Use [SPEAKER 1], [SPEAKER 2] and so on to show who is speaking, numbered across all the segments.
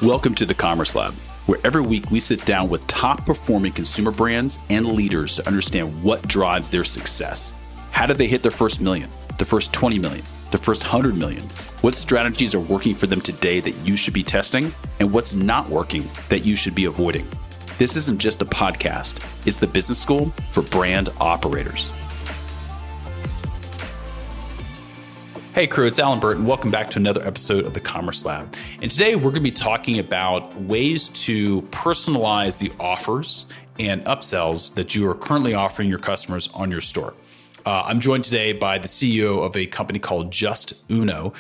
[SPEAKER 1] Welcome to the Commerce Lab, where every week we sit down with top performing consumer brands and leaders to understand what drives their success. How did they hit their first million, the first 20 million, the first 100 million? What strategies are working for them today that you should be testing, and what's not working that you should be avoiding? This isn't just a podcast, it's the business school for brand operators. Hey crew, it's Alan Burton. Welcome back to another episode of the Commerce Lab. And today we're going to be talking about ways to personalize the offers and upsells that you are currently offering your customers on your store. I'm joined today by the CEO of a company called Justuno.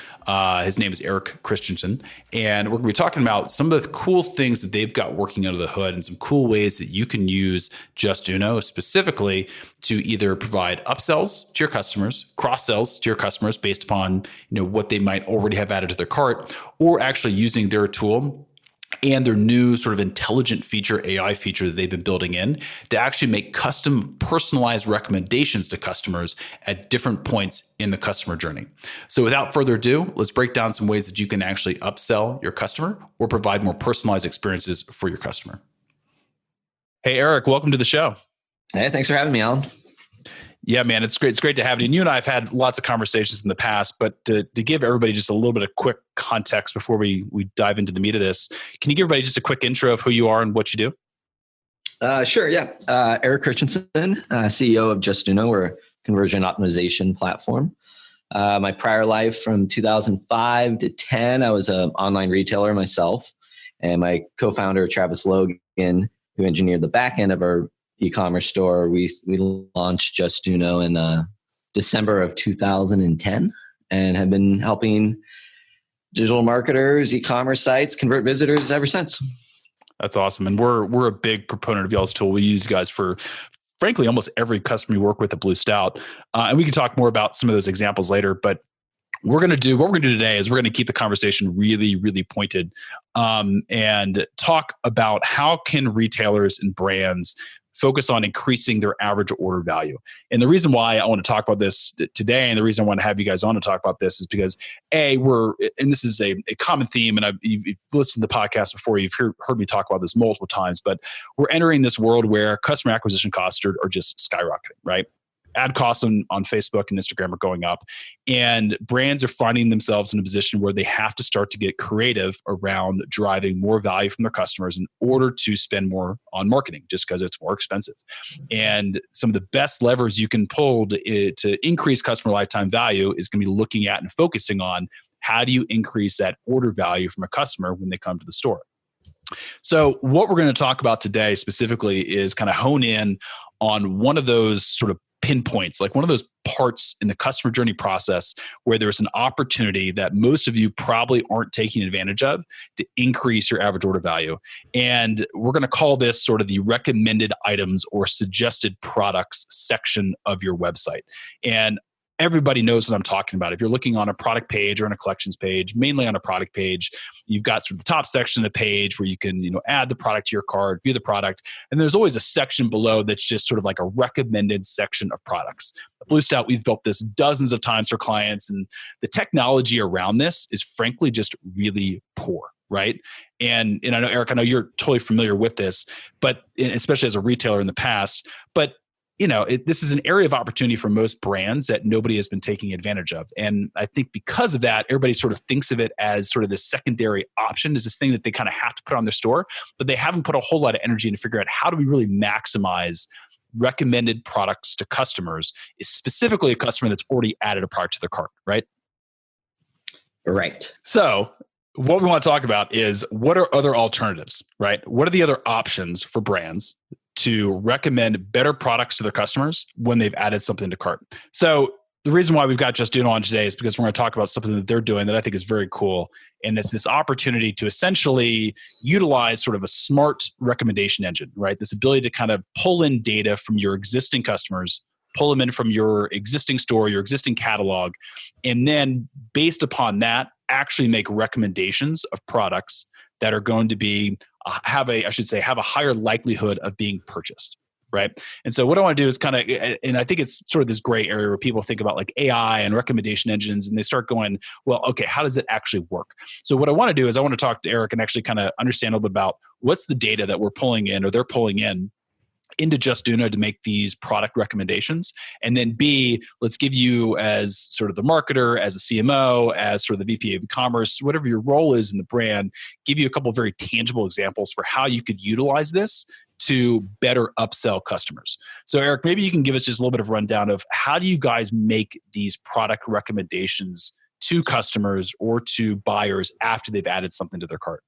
[SPEAKER 1] His name is Erik Christiansen. And we're going to be talking about some of the cool things that they've got working under the hood and some cool ways that you can use Justuno specifically to either provide upsells to your customers, cross-sells to your customers based upon what they might already have added to their cart, or actually using their tool and their new sort of intelligent feature, AI feature that they've been building in to actually make custom personalized recommendations to customers at different points in the customer journey. So without further ado, let's break down some ways that you can actually upsell your customer or provide more personalized experiences for your customer. Hey, Erik, welcome to the show.
[SPEAKER 2] Hey, thanks for having me, Alan.
[SPEAKER 1] Yeah, man, it's great. It's great to have you. And you and I have had lots of conversations in the past, but to give everybody just a little bit of quick context before we dive into the meat of this, can you give everybody just a quick intro of who you are and what you do?
[SPEAKER 2] Sure, yeah. Erik Christiansen, CEO of Justuno. We're a conversion optimization platform. My prior life from 2005 to 10, I was an online retailer myself. And my co-founder, Travis Logan, who engineered the back end of our e-commerce store, we launched Justuno in December of 2010 and have been helping digital marketers, e-commerce sites convert visitors ever since.
[SPEAKER 1] That's awesome. And we're a big proponent of y'all's tool. We use you guys for, frankly, almost every customer we work with at Blue Stout. And we can talk more about some of those examples later, but what we're going to do today is we're going to keep the conversation really, really pointed and talk about how can retailers and brands focus on increasing their average order value. And the reason why I want to talk about this today, and the reason I want to have you guys on to talk about this is because and this is a common theme, and you've listened to the podcast before, you've heard me talk about this multiple times, but we're entering this world where customer acquisition costs are just skyrocketing, right? Ad costs on Facebook and Instagram are going up, and brands are finding themselves in a position where they have to start to get creative around driving more value from their customers in order to spend more on marketing, just because it's more expensive. And some of the best levers you can pull to increase customer lifetime value is going to be looking at and focusing on how do you increase that order value from a customer when they come to the store. So what we're going to talk about today specifically is kind of hone in on one of those sort of pinpoints, like one of those parts in the customer journey process where there's an opportunity that most of you probably aren't taking advantage of to increase your average order value. And we're going to call this sort of the recommended items or suggested products section of your website. And everybody knows what I'm talking about. If you're looking on a product page or on a collections page, mainly on a product page, you've got sort of the top section of the page where you can, add the product to your cart, view the product. And there's always a section below that's just sort of like a recommended section of products. At Blue Stout, we've built this dozens of times for clients, and the technology around this is frankly just really poor. Right. And I know, Erik, I know you're totally familiar with this, but especially as a retailer in the past, but this is an area of opportunity for most brands that nobody has been taking advantage of. And I think because of that, everybody sort of thinks of it as sort of the secondary option, is this thing that they kind of have to put on their store, but they haven't put a whole lot of energy into figure out how do we really maximize recommended products to customers, is specifically a customer that's already added a product to their cart, right?
[SPEAKER 2] Right.
[SPEAKER 1] So what we want to talk about is what are other alternatives, right? What are the other options for brands to recommend better products to their customers when they've added something to cart? So the reason why we've got Justuno on today is because we're going to talk about something that they're doing that I think is very cool. And it's this opportunity to essentially utilize sort of a smart recommendation engine, right? This ability to kind of pull in data from your existing customers, pull them in from your existing store, your existing catalog, and then based upon that, actually make recommendations of products that are going to be have a higher likelihood of being purchased, right? And so what I want to do is kind of, and I think it's sort of this gray area where people think about like AI and recommendation engines, and they start going, well, okay, how does it actually work? So what I want to do is I want to talk to Erik and actually kind of understand a little bit about what's the data that we're pulling in or they're pulling in into Justuno to make these product recommendations. And then B, let's give you as sort of the marketer, as a CMO, as sort of the VP of e-commerce, whatever your role is in the brand, give you a couple of very tangible examples for how you could utilize this to better upsell customers. So Erik, maybe you can give us just a little bit of rundown of how do you guys make these product recommendations to customers or to buyers after they've added something to their cart?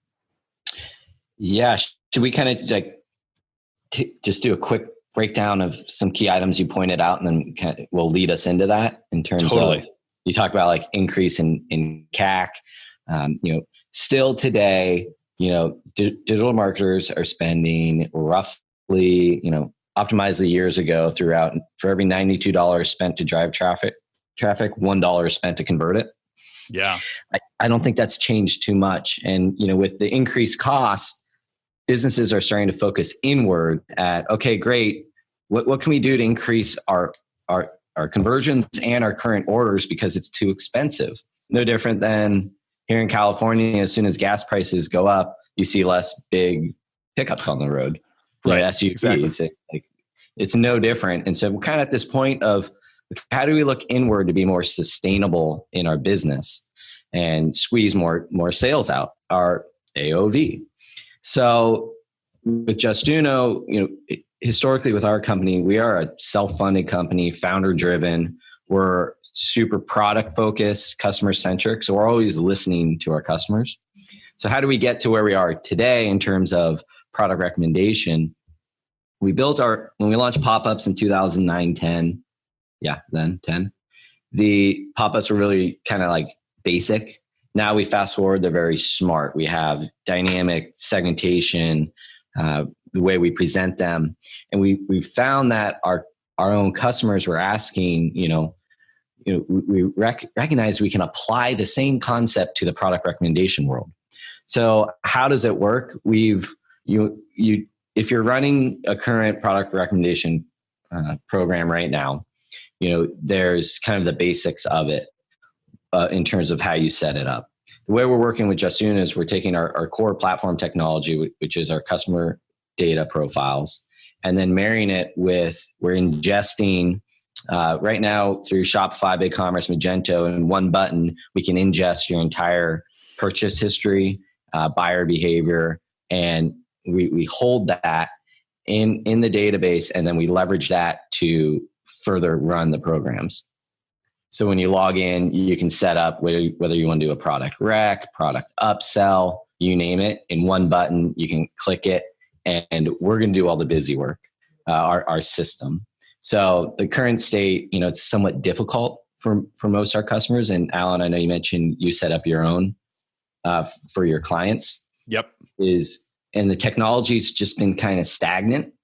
[SPEAKER 2] Yeah. Should we kind of like just do a quick breakdown of some key items you pointed out, and then kind of will lead us into that in terms of, you talk about like increase in CAC. Still today, digital marketers are spending roughly, optimized the years ago throughout, for every $92 spent to drive traffic, $1 spent to convert it.
[SPEAKER 1] Yeah.
[SPEAKER 2] I don't think that's changed too much. And, with the increased cost, businesses are starting to focus inward at, okay, great. What can we do to increase our conversions and our current orders because it's too expensive? No different than here in California. As soon as gas prices go up, you see less big pickups on the road.
[SPEAKER 1] Right.
[SPEAKER 2] SUVs. Exactly. It's no different. And so we're kind of at this point of how do we look inward to be more sustainable in our business and squeeze more sales out, our AOV. So with Justuno, historically with our company, we are a self-funded company, founder-driven. We're super product-focused, customer-centric. So we're always listening to our customers. So how do we get to where we are today in terms of product recommendation? We built when we launched pop-ups in 2009, 10, the pop-ups were really kind of like basic. Now we fast forward, they're very smart. We have dynamic segmentation, the way we present them. And we found that our own customers were asking, we recognize we can apply the same concept to the product recommendation world. So how does it work? If you're running a current product recommendation program right now, there's kind of the basics of it. In terms of how you set it up. The way we're working with Justuno is we're taking our core platform technology, which is our customer data profiles, and then marrying it with, we're ingesting right now through Shopify, BigCommerce, Magento, and one button, we can ingest your entire purchase history, buyer behavior, and we hold that in the database, and then we leverage that to further run the programs. So when you log in, you can set up whether you want to do a product rec, product upsell, you name it. In one button, you can click it, and we're going to do all the busy work, our system. So the current state, it's somewhat difficult for most of our customers. And Alan, I know you mentioned you set up your own for your clients.
[SPEAKER 1] Yep.
[SPEAKER 2] And the technology's just been kind of stagnant.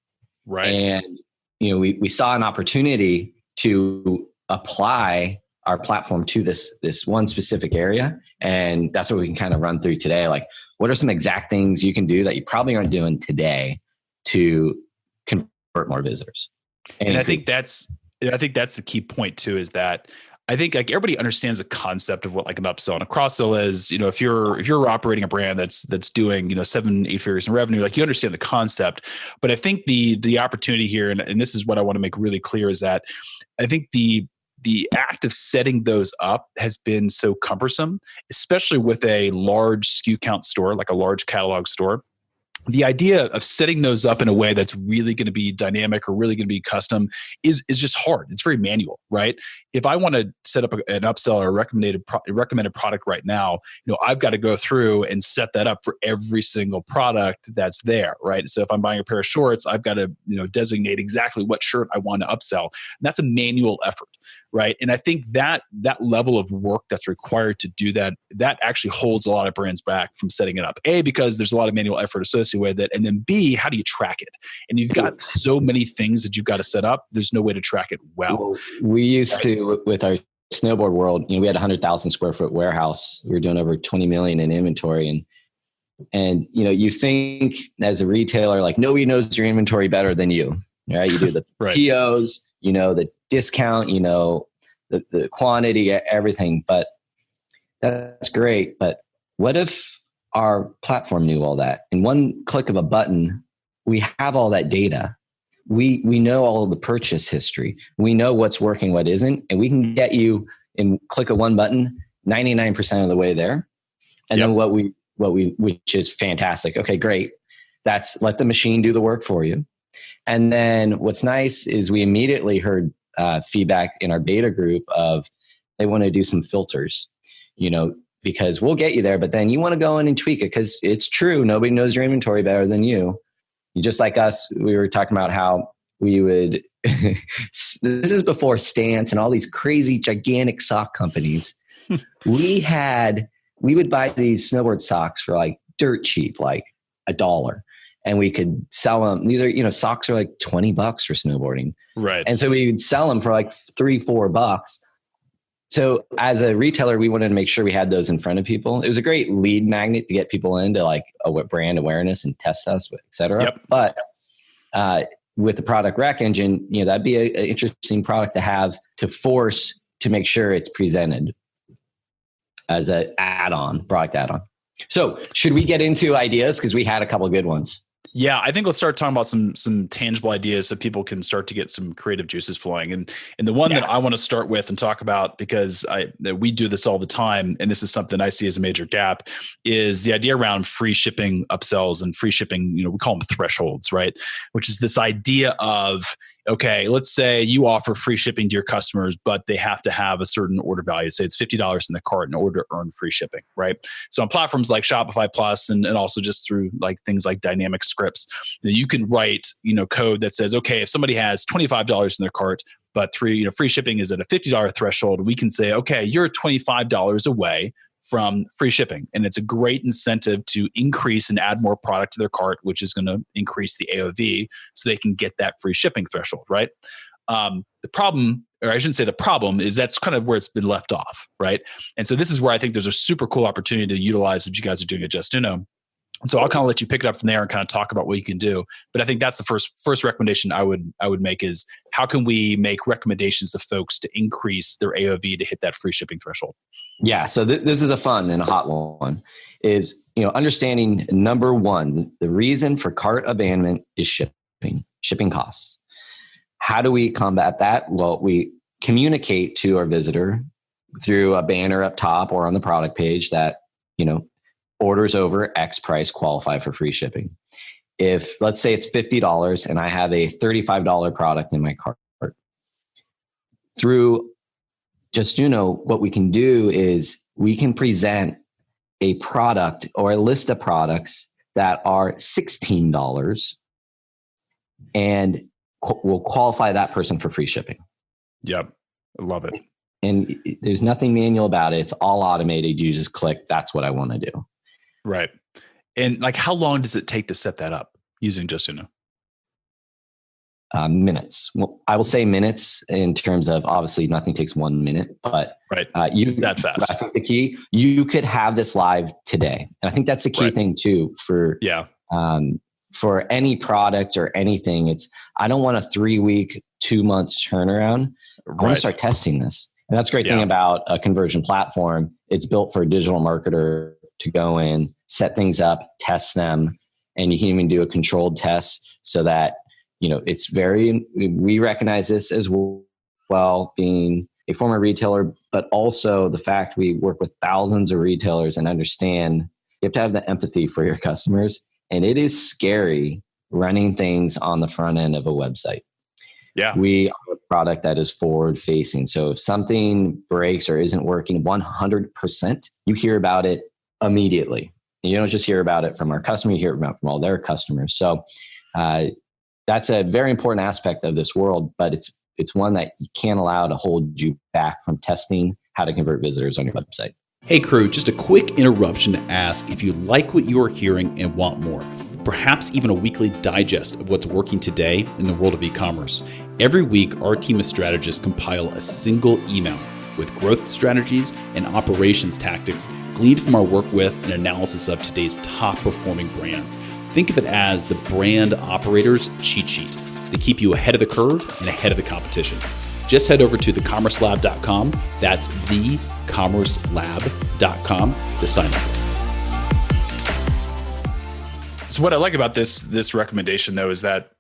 [SPEAKER 1] Right.
[SPEAKER 2] And, we saw an opportunity to apply our platform to this one specific area. And that's what we can kind of run through today. Like, what are some exact things you can do that you probably aren't doing today to convert more visitors?
[SPEAKER 1] And I think that's the key point too, is that I think like everybody understands the concept of what like an upsell and a cross sell is. If you're operating a brand that's doing 7-8 figures in revenue, like you understand the concept. But I think the opportunity here, and this is what I want to make really clear, is that I think the act of setting those up has been so cumbersome, especially with a large SKU count store, like a large catalog store. The idea of setting those up in a way that's really going to be dynamic or really going to be custom is just hard. It's very manual, right? If I want to set up an upsell or a recommended product right now, I've got to go through and set that up for every single product that's there, right? So if I'm buying a pair of shorts, I've got to designate exactly what shirt I want to upsell. And that's a manual effort, right? And I think that level of work that's required to do that actually holds a lot of brands back from setting it up. A, because there's a lot of manual effort associated with it, and then B, how do you track it? And you've got so many things that you've got to set up. There's no way to track it well.
[SPEAKER 2] We used to, with our snowboard world, we had a 100,000 square foot warehouse. We were doing over 20 million in inventory, and you think as a retailer, like nobody knows your inventory better than you. right? You do the
[SPEAKER 1] Right.
[SPEAKER 2] POs, you know, the discount, you know, the quantity, everything. But that's great. But what if our platform knew all that? In one click of a button, we have all that data. We know all the purchase history. We know what's working, what isn't, and we can get you in click of one button 99% of the way there. And then which is fantastic. Okay, great. That's let the machine do the work for you. And then what's nice is we immediately heard feedback in our beta group of they want to do some filters, you know, because we'll get you there, but then you want to go in and tweak it because it's true. Nobody knows your inventory better than you. Just like us, we were talking about how we would, this is before Stance and all these crazy gigantic sock companies. We would buy these snowboard socks for like dirt cheap, like $1. And we could sell them. These are, you know, socks are like $20 for snowboarding.
[SPEAKER 1] Right.
[SPEAKER 2] And so we would sell them for like $3-4. So as a retailer, we wanted to make sure we had those in front of people. It was a great lead magnet to get people into like a brand awareness and test us, et cetera.
[SPEAKER 1] Yep.
[SPEAKER 2] But with the product rec engine, you know, that'd be an interesting product to have to force to make sure it's presented as an add-on, product add-on. So should we get into ideas? Because we had a couple of good ones.
[SPEAKER 1] Yeah, I think let's start talking about some tangible ideas so people can start to get some creative juices flowing. And the one that I want to start with and talk about, because we do this all the time, and this is something I see as a major gap, is the idea around free shipping upsells and free shipping, you know, we call them thresholds, right? Which is this idea of, okay, let's say you offer free shipping to your customers, but they have to have a certain order value. Say it's $50 in the cart in order to earn free shipping, right? So on platforms like Shopify Plus and also just through like things like dynamic scripts, you can write, you know, code that says, okay, if somebody has $25 in their cart, but free shipping is at a $50 threshold, we can say, okay, you're $25 away from free shipping. And it's a great incentive to increase and add more product to their cart, which is going to increase the AOV so they can get that free shipping threshold, right? The problem, or I shouldn't say the problem, is that's kind of where it's been left off, right? And so this is where I think there's a super cool opportunity to utilize what you guys are doing at Justuno. And so I'll kind of let you pick it up from there and kind of talk about what you can do. But I think that's the first recommendation I would make is how can we make recommendations to folks to increase their AOV to hit that free shipping threshold?
[SPEAKER 2] Yeah. So this is a fun and a hot one is, you know, understanding number one, the reason for cart abandonment is shipping costs. How do we combat that? Well, we communicate to our visitor through a banner up top or on the product page that, you know, orders over X price qualify for free shipping. If let's say it's $50 and I have a $35 product in my cart, through Justuno, what we can do is we can present a product or a list of products that are $16 and will qualify that person for free shipping.
[SPEAKER 1] Yep. I love it.
[SPEAKER 2] And there's nothing manual about it. It's all automated. You just click, that's what I want to do.
[SPEAKER 1] Right. And like, how long does it take to set that up using Justuno?
[SPEAKER 2] Minutes. Well, I will say minutes in terms of obviously nothing takes 1 minute, but
[SPEAKER 1] right. It's that fast.
[SPEAKER 2] I think the key, you could have this live today. And I think that's the key thing too for any product or anything. It's, I don't want a 3-week, 2-month turnaround. I want to start testing this. And that's a great thing about a conversion platform. It's built for a digital marketer to go in, set things up, test them, and you can even do a controlled test so that, you know, it's we recognize this as well, being a former retailer, but also the fact we work with thousands of retailers and understand you have to have the empathy for your customers. And it is scary running things on the front end of a website.
[SPEAKER 1] Yeah.
[SPEAKER 2] We are a product that is forward facing. So if something breaks or isn't working 100%, you hear about it immediately. And you don't just hear about it from our customer, you hear about it from all their customers. So that's a very important aspect of this world, but it's one that you can't allow to hold you back from testing how to convert visitors on your website.
[SPEAKER 3] Hey crew, just a quick interruption to ask if you like what you are hearing and want more. Perhaps even a weekly digest of what's working today in the world of e-commerce. Every week, our team of strategists compile a single email with growth strategies and operations tactics gleaned from our work with and analysis of today's top performing brands. Think of it as the brand operator's cheat sheet. that keep you ahead of the curve and ahead of the competition. Just head over to thecommercelab.com. That's thecommercelab.com to sign up.
[SPEAKER 1] So what I like about this recommendation though is that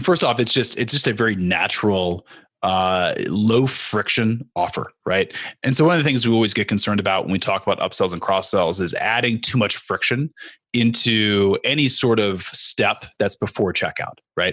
[SPEAKER 1] first off, it's just a very natural, low friction offer, right? And so one of the things we always get concerned about when we talk about upsells and cross sells is adding too much friction into any sort of step that's before checkout, right?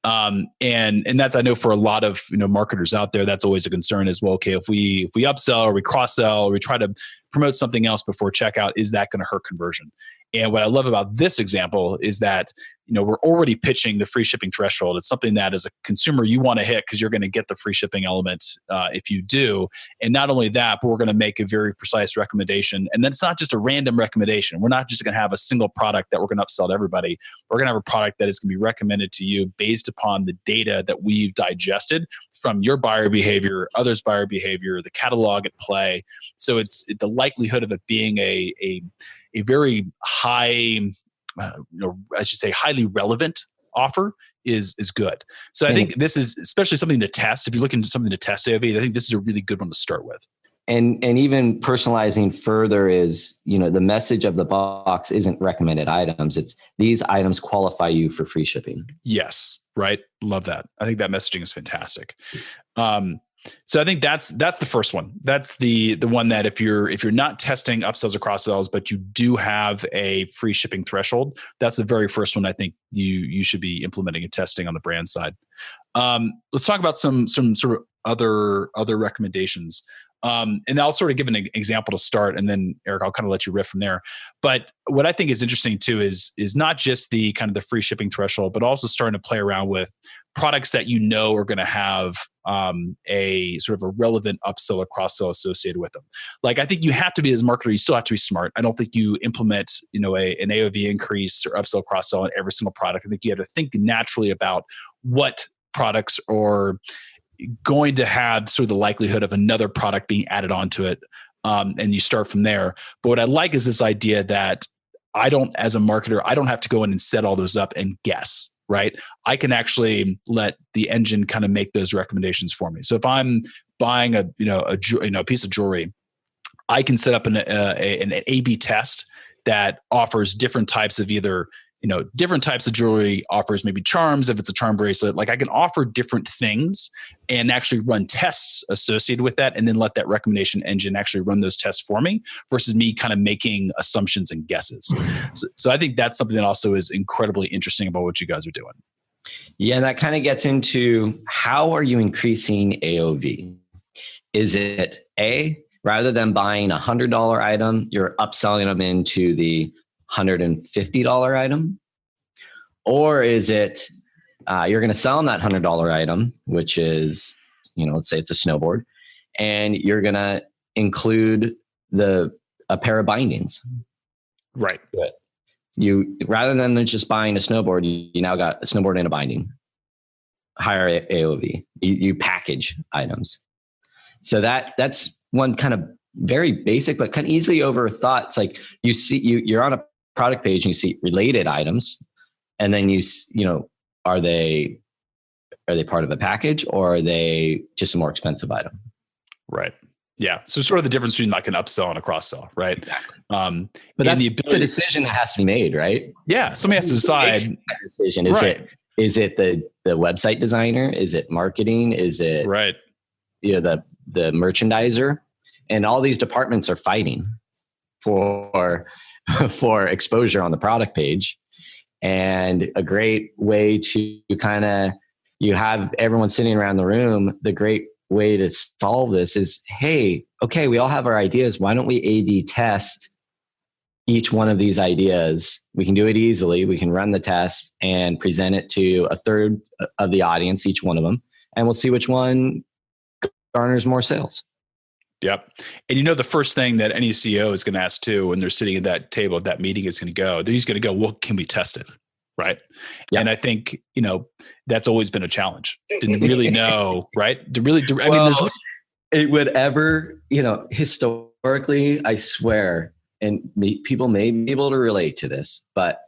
[SPEAKER 1] And that's, I know for a lot of marketers out there, that's always a concern as well. Okay, if we upsell or we cross sell or we try to promote something else before checkout, is that going to hurt conversion? And what I love about this example is that, we're already pitching the free shipping threshold. It's something that as a consumer, you want to hit because you're going to get the free shipping element if you do. And not only that, but we're going to make a very precise recommendation. And then it's not just a random recommendation. We're not just going to have a single product that we're going to upsell to everybody. We're going to have a product that is going to be recommended to you based upon the data that we've digested from your buyer behavior, others' buyer behavior, the catalog at play. So it's the likelihood of it being a very high, I should say highly relevant offer is good. So I think this is especially something to test. If you're looking for something to test AOV, I think this is a really good one to start with.
[SPEAKER 2] And even personalizing further is, the message of the box isn't recommended items. It's these items qualify you for free shipping.
[SPEAKER 1] Yes. Right. Love that. I think that messaging is fantastic. So I think that's the first one. That's the one that if you're not testing upsells or cross sells, but you do have a free shipping threshold, that's the very first one I think you should be implementing and testing on the brand side. Let's talk about some sort of other recommendations. And I'll sort of give an example to start, and then Erik, I'll kind of let you riff from there. But what I think is interesting too is not just the kind of the free shipping threshold, but also starting to play around with products that are going to have a sort of a relevant upsell or cross sell associated with them. Like I think you have to be, as a marketer, you still have to be smart. I don't think you implement an AOV increase or upsell cross sell on every single product. I think you have to think naturally about what products are going to have sort of the likelihood of another product being added onto it. And you start from there. But what I like is this idea that as a marketer, I don't have to go in and set all those up and guess, right? I can actually let the engine kind of make those recommendations for me. So if I'm buying a piece of jewelry, I can set up an A/B test that offers different types of different types of jewelry, offers maybe charms if it's a charm bracelet. Like I can offer different things and actually run tests associated with that, and then let that recommendation engine actually run those tests for me versus me kind of making assumptions and guesses. So I think that's something that also is incredibly interesting about what you guys are doing.
[SPEAKER 2] Yeah, and that kind of gets into how are you increasing AOV? Is it rather than buying $100 item, you're upselling them into the $150 item? Or is it you're going to sell them that $100 item, which is, let's say it's a snowboard, and you're going to include a pair of bindings.
[SPEAKER 1] Right.
[SPEAKER 2] Good. You, rather than just buying a snowboard, you now got a snowboard and a binding. Higher AOV. You package items. So that's one kind of very basic, but kind of easily overthought. It's like you're on a product page and you see related items, and then are they part of a package, or are they just a more expensive item?
[SPEAKER 1] Right. Yeah. So sort of the difference between like an upsell and a cross sell, right?
[SPEAKER 2] But that's a decision that has to be made, right?
[SPEAKER 1] Yeah. Somebody has to decide.
[SPEAKER 2] That decision. Is it the website designer? Is it marketing? Is it
[SPEAKER 1] right?
[SPEAKER 2] The merchandiser? And all these departments are fighting for exposure on the product page. And a great way to you have everyone sitting around the room. The great way to solve this is, hey, okay, we all have our ideas. Why don't we A/B test each one of these ideas? We can do it easily. We can run the test and present it to a third of the audience, each one of them, and we'll see which one garners more sales.
[SPEAKER 1] Yep. And the first thing that any CEO is going to ask too, when they're sitting at that table, at that meeting, is going to go, well, can we test it? Right. Yep. And I think, that's always been a challenge. Didn't really know, right?
[SPEAKER 2] It would ever, historically, I swear, and people may be able to relate to this, but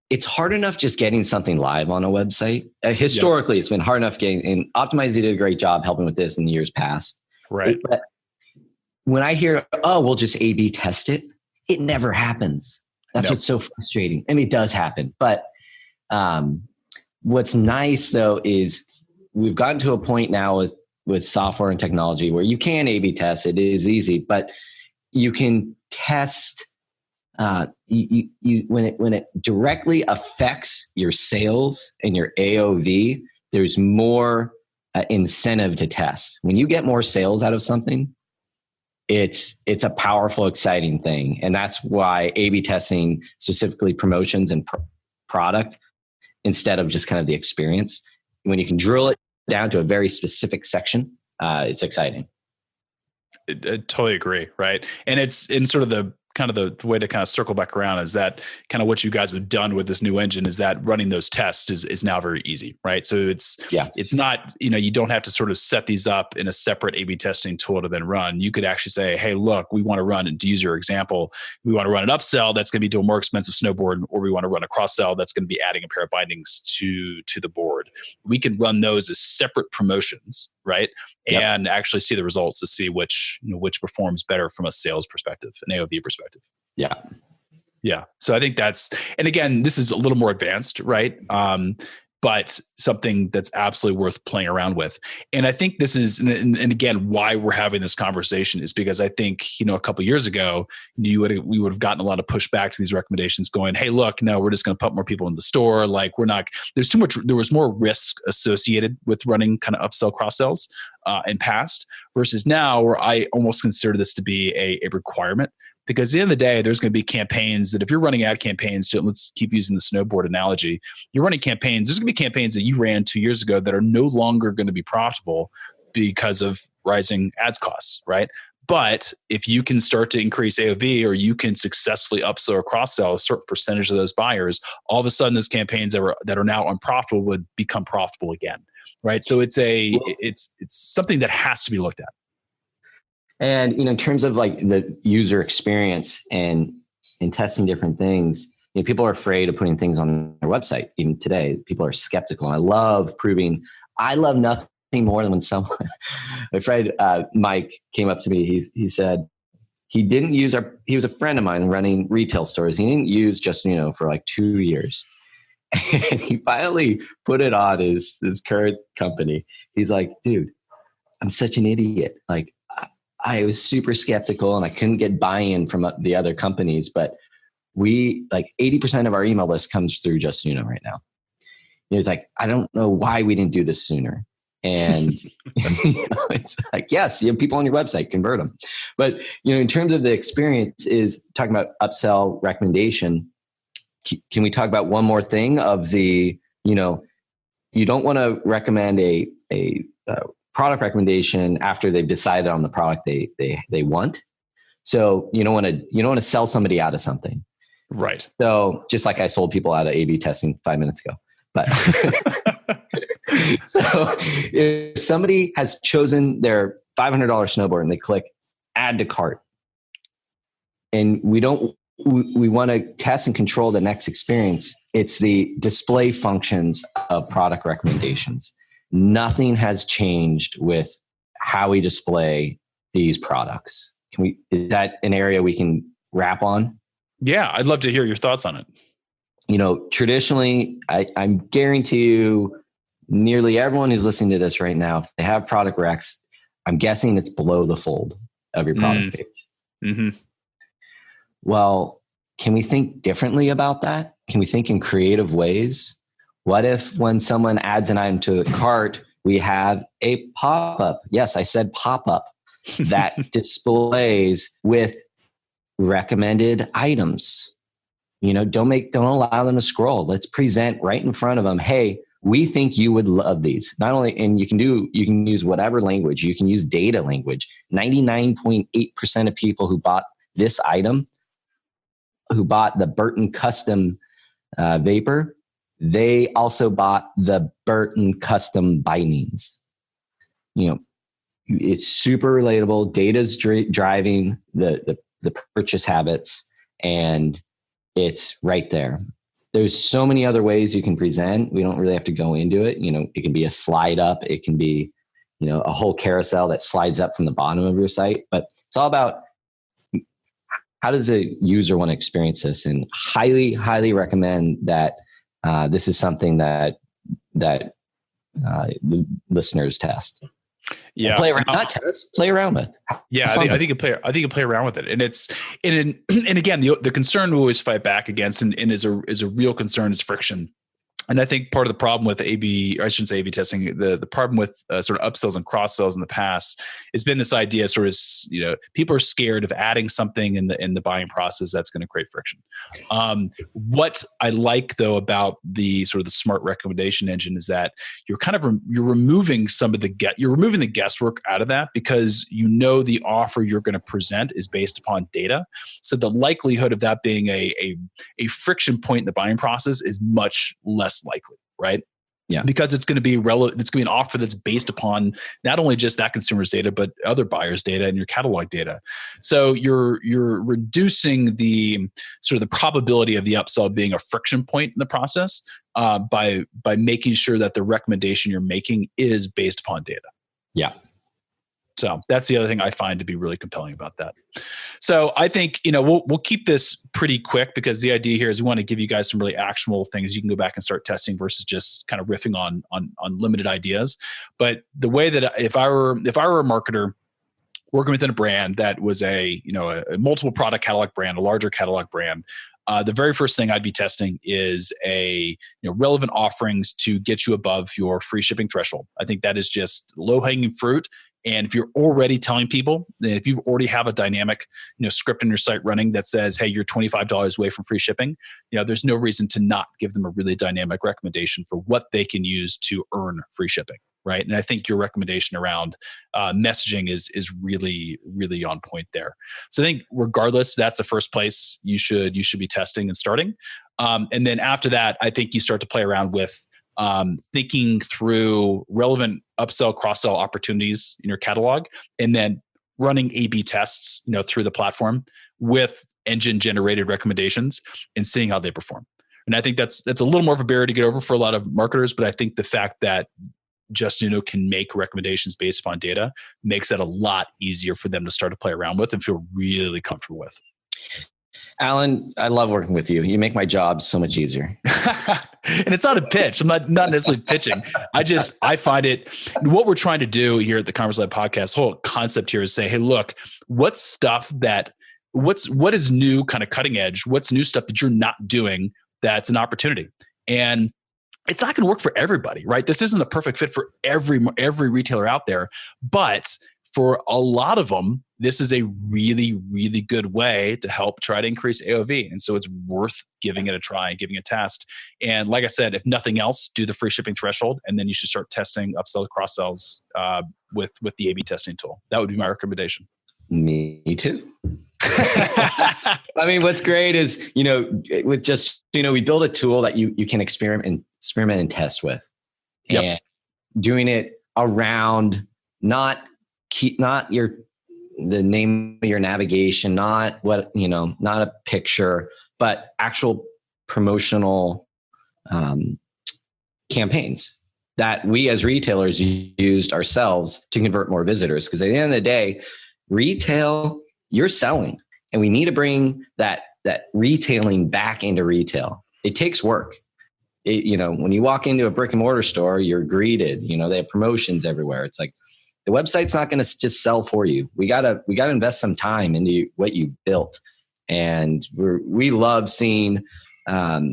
[SPEAKER 2] it's hard enough just getting something live on a website. Historically, it's been hard enough getting, and Optimize did a great job helping with this in the years past.
[SPEAKER 1] Right.
[SPEAKER 2] But when I hear, oh, we'll just A/B test it, it never happens. That's what's so frustrating. I mean, it does happen. But what's nice, though, is we've gotten to a point now with software and technology where you can A/B test. It is easy, but you can test when it directly affects your sales and your AOV. There's more incentive to test. When you get more sales out of something, it's a powerful, exciting thing, and that's why A/B testing, specifically promotions and product, instead of just kind of the experience. When you can drill it down to a very specific section, it's exciting.
[SPEAKER 1] I totally agree. Right. And it's in sort of the way to kind of circle back around is that kind of what you guys have done with this new engine is that running those tests is now very easy. Right. So it's not, you don't have to sort of set these up in a separate A/B testing tool to then run. You could actually say, hey, look, we want to run, and to use your example, we want to run an upsell that's going to be to a more expensive snowboard, or we want to run a cross sell that's going to be adding a pair of bindings to the board. We can run those as separate promotions. Right. Yep. And actually see the results to see which performs better from a sales perspective, an AOV perspective.
[SPEAKER 2] Yeah.
[SPEAKER 1] Yeah. So I think and again, this is a little more advanced, right? But something that's absolutely worth playing around with. And I think this is, and again, why we're having this conversation is because I think, a couple of years ago, we would have gotten a lot of pushback to these recommendations going, hey, look, no, we're just going to pump more people in the store. Like there was more risk associated with running kind of upsell, cross sells in past versus now, where I almost consider this to be a requirement. Because at the end of the day, there's going to be campaigns that if you're running ad campaigns, let's keep using the snowboard analogy, you're running campaigns, there's going to be campaigns that you ran 2 years ago that are no longer going to be profitable because of rising ads costs, right? But if you can start to increase AOV, or you can successfully upsell or cross-sell a certain percentage of those buyers, all of a sudden those campaigns that are now unprofitable would become profitable again, right? So it's something that has to be looked at.
[SPEAKER 2] And, in terms of like the user experience and testing different things, people are afraid of putting things on their website. Even today, people are skeptical. I love nothing more than when someone, my friend Mike came up to me. He said he didn't use he was a friend of mine running retail stores. He didn't use Justuno for like 2 years. And he finally put it on his current company. He's like, dude, I'm such an idiot. Like, I was super skeptical and I couldn't get buy-in from the other companies, but 80% of our email list comes through Justuno right now. He was like, I don't know why we didn't do this sooner. And it's like, yes, you have people on your website, convert them. But, in terms of the experience, is talking about upsell recommendation. Can we talk about one more thing of the, you don't want to recommend a product recommendation after they've decided on the product they want. So you don't want to sell somebody out of something.
[SPEAKER 1] Right.
[SPEAKER 2] So just like I sold people out of A/B testing 5 minutes ago. But so if somebody has chosen their $500 snowboard and they click add to cart, and we want to test and control the next experience, it's the display functions of product recommendations. Nothing has changed with how we display these products. Is that an area we can wrap on?
[SPEAKER 1] Yeah, I'd love to hear your thoughts on it.
[SPEAKER 2] Traditionally, I'm guarantee you, nearly everyone who's listening to this right now, if they have product recs, I'm guessing it's below the fold of your product page.
[SPEAKER 1] Mm-hmm.
[SPEAKER 2] Well, can we think differently about that? Can we think in creative ways? What if when someone adds an item to the cart, we have a pop-up? Yes, I said pop-up that displays with recommended items. Don't allow them to scroll. Let's present right in front of them. Hey, we think you would love these. Not only, and you can use whatever language. You can use data language. 99.8% of people who bought this item, who bought the Burton Custom Vapor, they also bought the Burton Custom Bindings. It's super relatable. Data's driving the purchase habits, and it's right there. there's so many other ways you can present. We don't really have to go into it. It can be a slide up. It can be, a whole carousel that slides up from the bottom of your site. But it's all about how does a user want to experience this? And highly, highly recommend that this is something that the listeners test.
[SPEAKER 1] Yeah,
[SPEAKER 2] play around, not test, play around with.
[SPEAKER 1] Yeah, I think you play around with it, and and again, the concern we always fight back against, and is a real concern, is friction. And I think part of the problem with A/B, or I shouldn't say A/B testing, the problem with sort of upsells and cross sells in the past has been this idea of sort of, people are scared of adding something in the buying process that's going to create friction. What I like though about the sort of the smart recommendation engine is that you're removing you're removing the guesswork out of that, because the offer you're going to present is based upon data. So the likelihood of that being a friction point in the buying process is much less likely, right?
[SPEAKER 3] Yeah.
[SPEAKER 1] Because it's going to be relevant. It's going to be an offer that's based upon not only just that consumer's data, but other buyers' data and your catalog data. So you're reducing the sort of the probability of the upsell being a friction point in the process by making sure that the recommendation you're making is based upon data.
[SPEAKER 2] Yeah.
[SPEAKER 1] So that's the other thing I find to be really compelling about that. So I think, we'll keep this pretty quick, because the idea here is we want to give you guys some really actionable things you can go back and start testing versus just kind of riffing on limited ideas. But the way that if I were a marketer working within a brand that was a multiple product catalog brand, a larger catalog brand, the very first thing I'd be testing is relevant offerings to get you above your free shipping threshold. I think that is just low hanging fruit. And if you're already telling people that, if you already have a dynamic, script in your site running that says, hey, you're $25 away from free shipping, there's no reason to not give them a really dynamic recommendation for what they can use to earn free shipping, right? And I think your recommendation around messaging is really, really on point there. So I think regardless, that's the first place you should be testing and starting. And then after that, I think you start to play around with thinking through relevant upsell, cross-sell opportunities in your catalog, and then running A/B tests, through the platform with engine-generated recommendations and seeing how they perform. And I think that's a little more of a barrier to get over for a lot of marketers, but I think the fact that Justuno can make recommendations based upon data makes that a lot easier for them to start to play around with and feel really comfortable with.
[SPEAKER 2] Alan, I love working with you. You make my job so much easier.
[SPEAKER 1] And it's not a pitch. I'm not necessarily pitching. I find it, what we're trying to do here at the Commerce Lab podcast, whole concept here is say, hey, look, what is new, kind of cutting edge? What's new stuff that you're not doing that's an opportunity? And it's not going to work for everybody, right? This isn't a perfect fit for every retailer out there, but for a lot of them, this is a really, really good way to help try to increase AOV. And so it's worth giving it a try, giving it a test. And like I said, if nothing else, do the free shipping threshold, and then you should start testing upsells, cross-sells with the A/B testing tool. That would be my recommendation.
[SPEAKER 2] Me too. I mean, what's great is, with just, we build a tool that you can experiment and test with.
[SPEAKER 1] Yep.
[SPEAKER 2] And doing it around not the name of your navigation, not a picture, but actual promotional campaigns that we as retailers used ourselves to convert more visitors. Because at the end of the day, retail, you're selling, and we need to bring that retailing back into retail. It takes work. When you walk into a brick and mortar store, you're greeted. They have promotions everywhere. It's like, the website's not going to just sell for you. We gotta invest some time into what you built, and we love seeing, what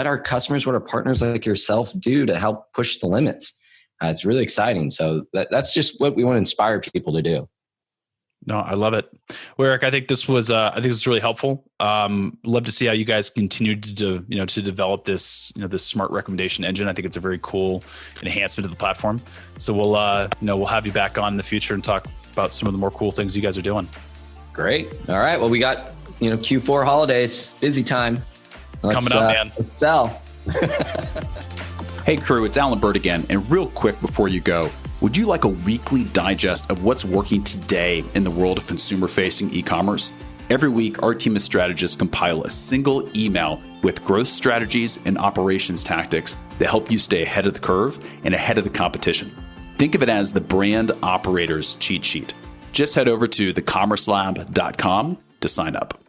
[SPEAKER 2] our customers, what our partners like yourself do to help push the limits. It's really exciting. So that's just what we want to inspire people to do.
[SPEAKER 1] No, I love it. Well, Erik, I think this was really helpful. Love to see how you guys continue to develop this, this smart recommendation engine. I think it's a very cool enhancement to the platform. So we'll have you back on in the future and talk about some of the more cool things you guys are doing.
[SPEAKER 2] Great. All right. Well, we got, Q4 holidays, busy time.
[SPEAKER 1] It's coming up, man.
[SPEAKER 2] Let's sell.
[SPEAKER 3] Hey crew, it's Alan Bird again. And real quick before you go, would you like a weekly digest of what's working today in the world of consumer-facing e-commerce? Every week, our team of strategists compile a single email with growth strategies and operations tactics that help you stay ahead of the curve and ahead of the competition. Think of it as the brand operator's cheat sheet. Just head over to thecommercelab.com to sign up.